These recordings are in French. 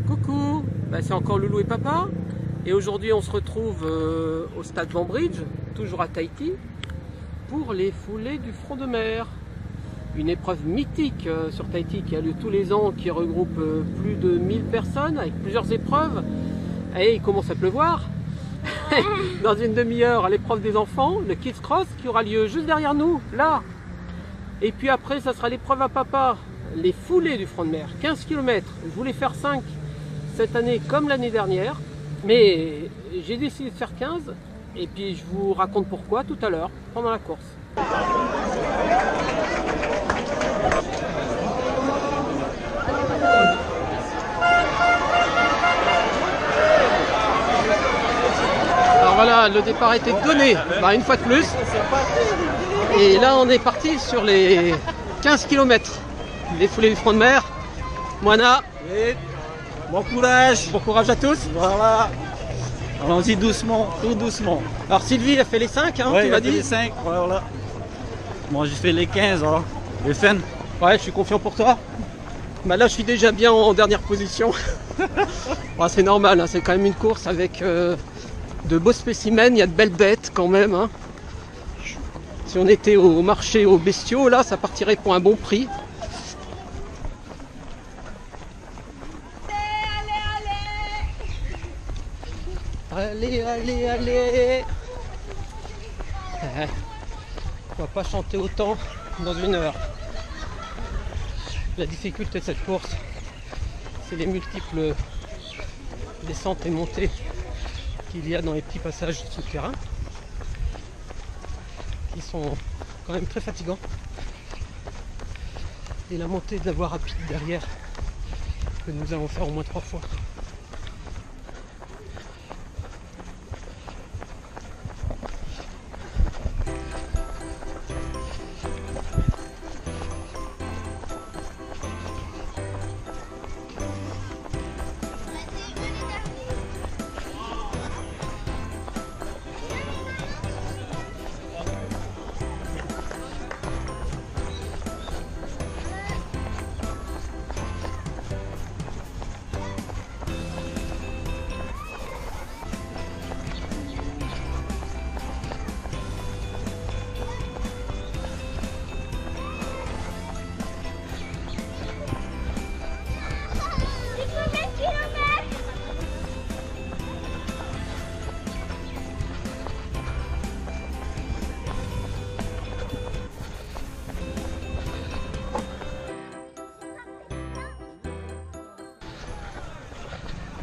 Coucou, c'est encore Loulou et Papa. Et aujourd'hui on se retrouve au stade Bambridge, toujours à Tahiti, pour les foulées du front de mer. Une épreuve mythique sur Tahiti qui a lieu tous les ans, qui regroupe plus de 1000 personnes avec plusieurs épreuves. Et il commence à pleuvoir. Dans une demi-heure, à l'épreuve des enfants, le Kids Cross qui aura lieu juste derrière nous, là. Et puis après, ça sera l'épreuve à papa, les foulées du front de mer, 15 km. Je voulais faire 5 cette année comme l'année dernière, mais j'ai décidé de faire 15. Et puis je vous raconte pourquoi tout à l'heure, pendant la course. Alors voilà, le départ a été donné, une fois de plus. Et là on est parti sur les 15 km des foulées du front de mer. Moana, bon courage. Bon courage à tous. Voilà. Allons-y doucement, tout doucement. Alors Sylvie a fait les 5, hein, Ouais, tu m'as dit. les 5, voilà. Moi j'ai fait les 15, alors. Les fans. Ouais, je suis confiant pour toi. Là je suis déjà bien en dernière position. C'est normal, hein, c'est quand même une course avec de beaux spécimens, il y a de belles bêtes quand même. Hein. Si on était au marché aux bestiaux, là ça partirait pour un bon prix. Allez, allez, allez. On va pas chanter autant dans une heure. La difficulté de cette course, c'est les multiples descentes et montées qu'il y a dans les petits passages souterrains, qui sont quand même très fatigants. Et la montée de la voie rapide derrière, que nous allons faire au moins 3 fois.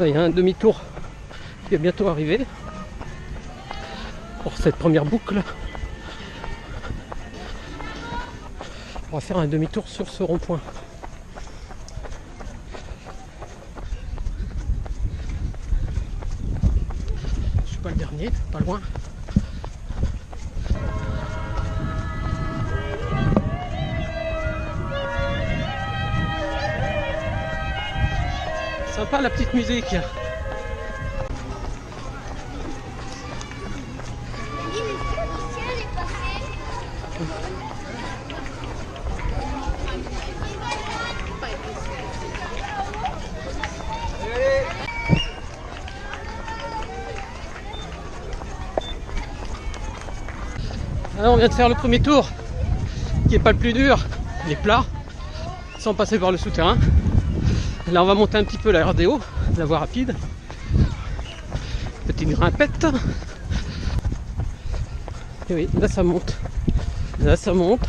Il y a un demi-tour qui va bientôt arriver pour cette première boucle. On va faire un demi-tour sur ce rond-point. Je suis pas le dernier, pas loin. Sympa la petite musique. Alors on vient de faire le premier tour, qui n'est pas le plus dur, il est plat, sans passer par le souterrain. Là on va monter un petit peu la RDO, la voie rapide. Petite grimpette. Et oui, là ça monte. Là ça monte.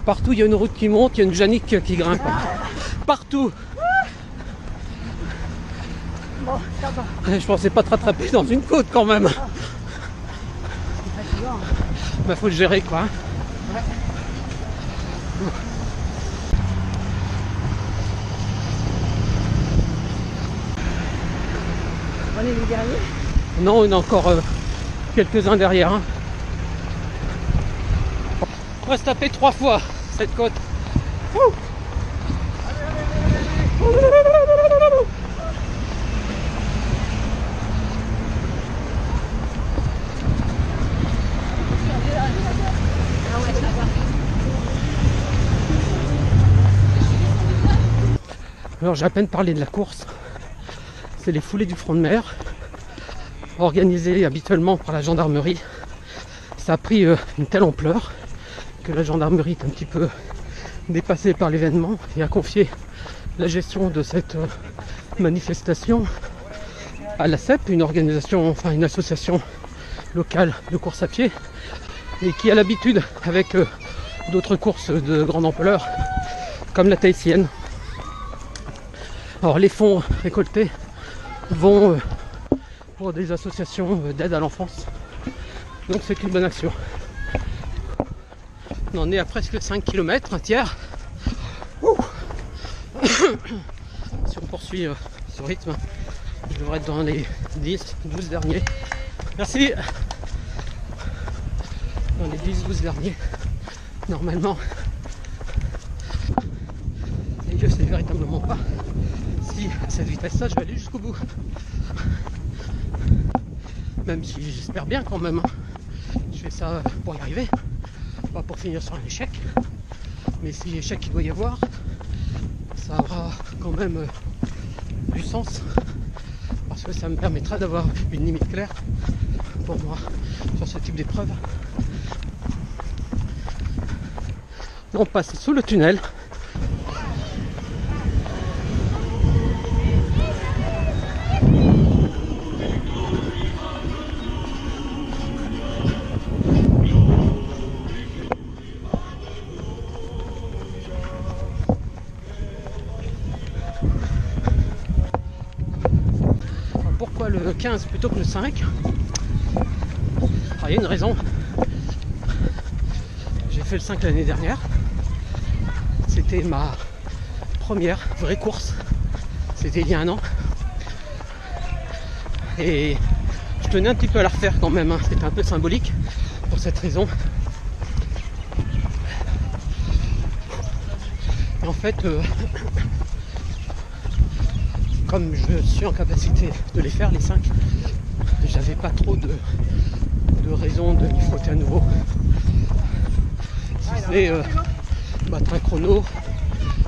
Partout il y a une route qui monte, il y a une Jannick qui grimpe. Partout. Bon, ça va. Je pensais pas te rattraper dans une côte quand même. Faut le gérer quoi. Ouais. On est les derniers. Non, il y en a encore quelques-uns derrière. Hein. On va se taper 3 fois cette côte. Ouh. Alors j'ai à peine parlé de la course. C'est les foulées du front de mer, organisées habituellement par la gendarmerie. Ça a pris une telle ampleur que la gendarmerie est un petit peu dépassée par l'événement et a confié la gestion de cette manifestation à la CEP, une association locale de course à pied, et qui a l'habitude avec d'autres courses de grande ampleur comme la tahitienne. Alors les fonds récoltés vont pour des associations d'aide à l'enfance, donc c'est une bonne action. On en est à presque 5 km, un tiers. Si on poursuit ce rythme, je devrais être dans les 10-12 derniers. Merci. Dans les 10-12 derniers, normalement. Et je sais véritablement pas si à cette vitesse-là, je vais aller jusqu'au bout. Même si j'espère bien quand même. Je fais ça pour y arriver, pas pour finir sur un échec. Mais si échec il doit y avoir, ça aura quand même du sens. Parce que ça me permettra d'avoir une limite claire pour moi sur ce type d'épreuve. On passe sous le tunnel. Alors pourquoi le 15 plutôt que le 5? Il y a une raison. J'ai fait le 5 l'année dernière. C'était ma première vraie course. C'était il y a un an. Et je tenais un petit peu à la refaire quand même. C'était un peu symbolique pour cette raison. Et en fait, comme je suis en capacité de les faire, les 5, j'avais pas trop de raison de m'y frotter à nouveau. Si c'est battre un chrono,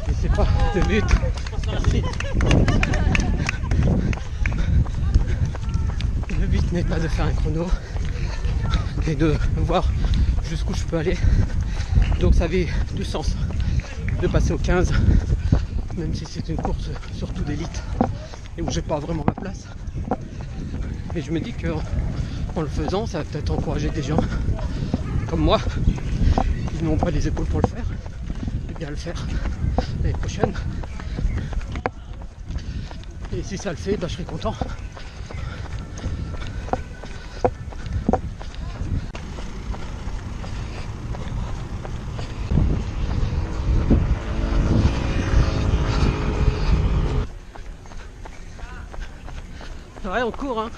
et c'est pas le but. Merci. Le but n'est pas de faire un chrono, mais de voir jusqu'où je peux aller. Donc ça avait du sens de passer au 15, même si c'est une course surtout d'élite et où j'ai pas vraiment ma place. Mais je me dis que en le faisant, ça va peut-être encourager des gens comme moi qui n'ont pas les épaules pour le faire, et bien le faire l'année prochaine. Et si ça le fait, je serai content. Ouais, on court, hein.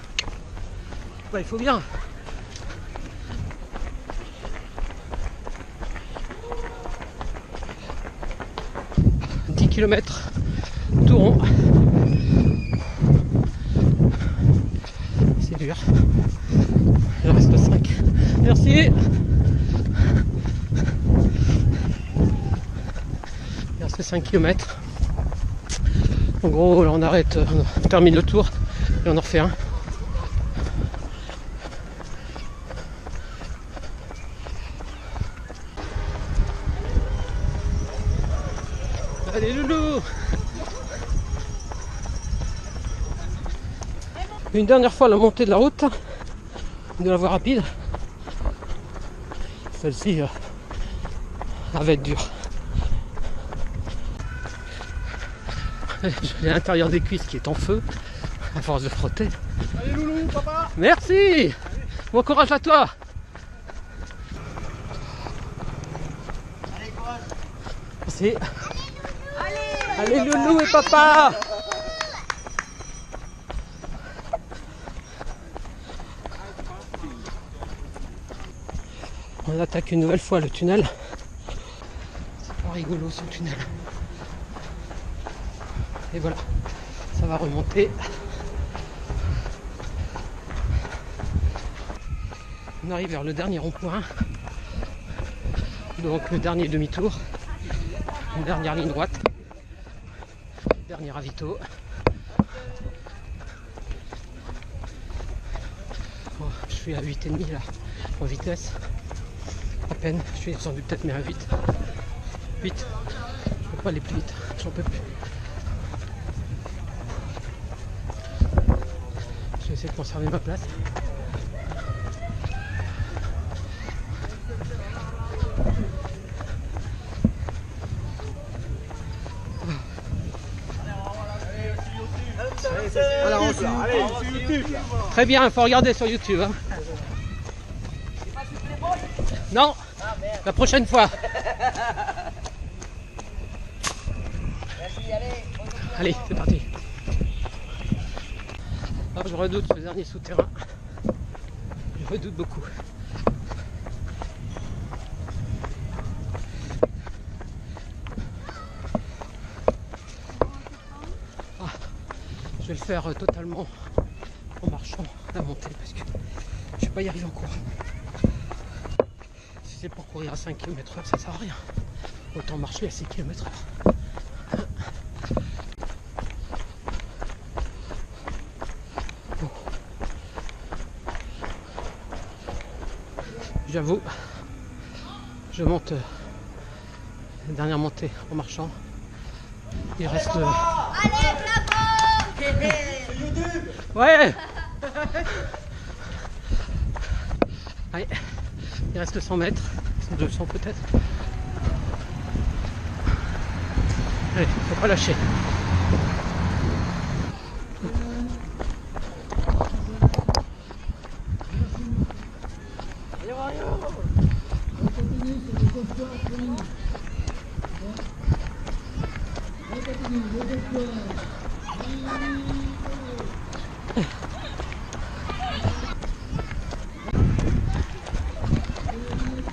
Bah, il faut bien. « 10 km tout rond. C'est dur. Il en reste 5. Merci. Il reste 5 km. En gros, là, on arrête, on termine le tour et on en refait un. Allez loulou! Une dernière fois la montée de la route, de la voie rapide. Celle-ci va être dure. J'ai l'intérieur des cuisses qui est en feu à force de frotter. Allez loulou, papa. Merci. Bon courage à toi. Allez, courage. Merci. Allez loulou et papa. On attaque une nouvelle fois le tunnel. C'est pas rigolo ce tunnel. Et voilà, ça va remonter. On arrive vers le dernier rond-point. Donc le dernier demi-tour. Une dernière ligne droite. Dernier ravito. Oh, je suis à 8,5 là, en vitesse. À peine, je suis descendu peut-être mais à 8. 8. Je peux pas aller plus vite, j'en peux plus. Je vais essayer de conserver ma place. Très bien, il faut regarder sur YouTube. Hein. Non, la prochaine fois. Allez, c'est parti. Ah, je redoute ce dernier souterrain. Je redoute beaucoup. Ah, je vais le faire totalement en marchant la montée parce que je ne vais pas y arriver en courant. Si c'est pour courir à 5 km/h, ça sert à rien. Autant marcher à 6 km/h. J'avoue, je monte la dernière montée en marchant. Il reste. Allez, bravo! Ouais! Allez, il reste 100 mètres, 200 peut-être. Allez, faut pas lâcher.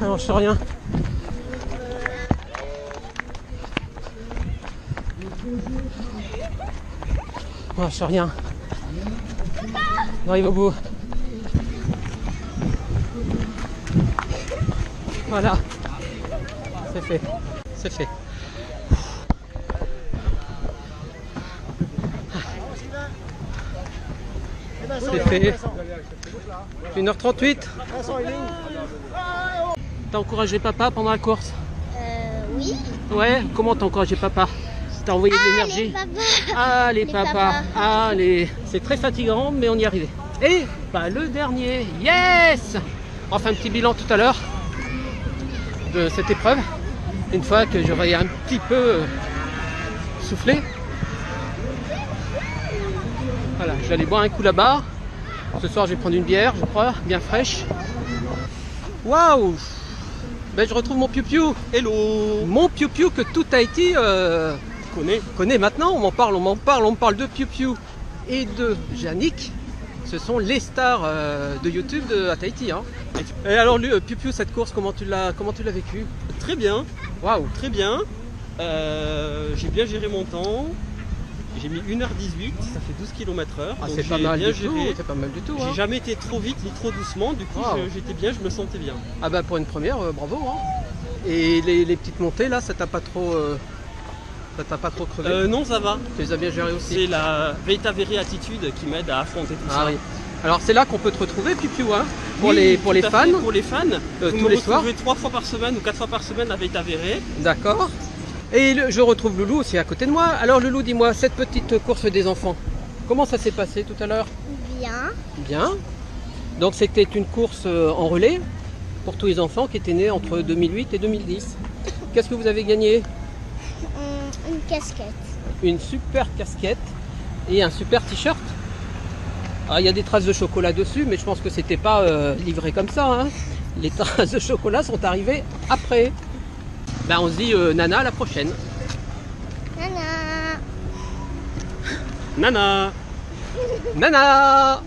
Alors je sais rien. Oh, je sais rien. On arrive au bout. Voilà. C'est fait. C'est fait. C'est fait. 1h38. T'as encouragé papa pendant la course? Oui. Ouais, comment t'as encouragé papa? T'as envoyé de l'énergie? Allez papa, allez. C'est très fatigant mais on y est arrivé. Et bah, le dernier, yes! On fait un petit bilan tout à l'heure de cette épreuve. Une fois que j'aurai un petit peu soufflé. Voilà, je vais aller boire un coup là-bas. Ce soir je vais prendre une bière, je crois, bien fraîche. Waouh! Ben, je retrouve mon Piu-Piu. Hello. Mon Piu-Piu que tout Tahiti connaît maintenant. On m'en parle, on me parle de Piu-Piu et de Yannick. Ce sont les stars de YouTube à Tahiti. Hein. Et alors lui, Piu-Piu, cette course, comment tu l'as vécu? Très bien. Waouh! Très bien. J'ai bien géré mon temps. J'ai mis 1h18, ça fait 12 km/h. Ah, c'est pas mal du tout. C'est pas mal du tout. J'ai Hein. jamais été trop vite ni trop doucement, du coup j'étais bien, je me sentais bien. Ah bah pour une première, bravo. Hein. Et les petites montées là, ça t'a pas trop crevé? Non, ça va. Tu les as bien gérées aussi? C'est la Veita Veri attitude qui m'aide à affronter tout ça. Oui. Alors c'est là qu'on peut te retrouver, Piu-Piu, hein, pour Oui, les tout fans. à fait, pour les fans, vous tous me les soirs. retrouvez 3 fois par semaine ou 4 fois par semaine à Veita Veri. D'accord. Et je retrouve Loulou aussi à côté de moi. Alors Loulou, dis-moi, cette petite course des enfants, comment ça s'est passé tout à l'heure? Bien. Bien. Donc c'était une course en relais pour tous les enfants qui étaient nés entre 2008 et 2010. Qu'est-ce que vous avez gagné? Une casquette. Une super casquette et un super t-shirt. Ah, il y a des traces de chocolat dessus, mais je pense que c'était pas livré comme ça. Hein. Les traces de chocolat sont arrivées après. Ben, on se dit Nana à la prochaine. Nana. Nana. Nana.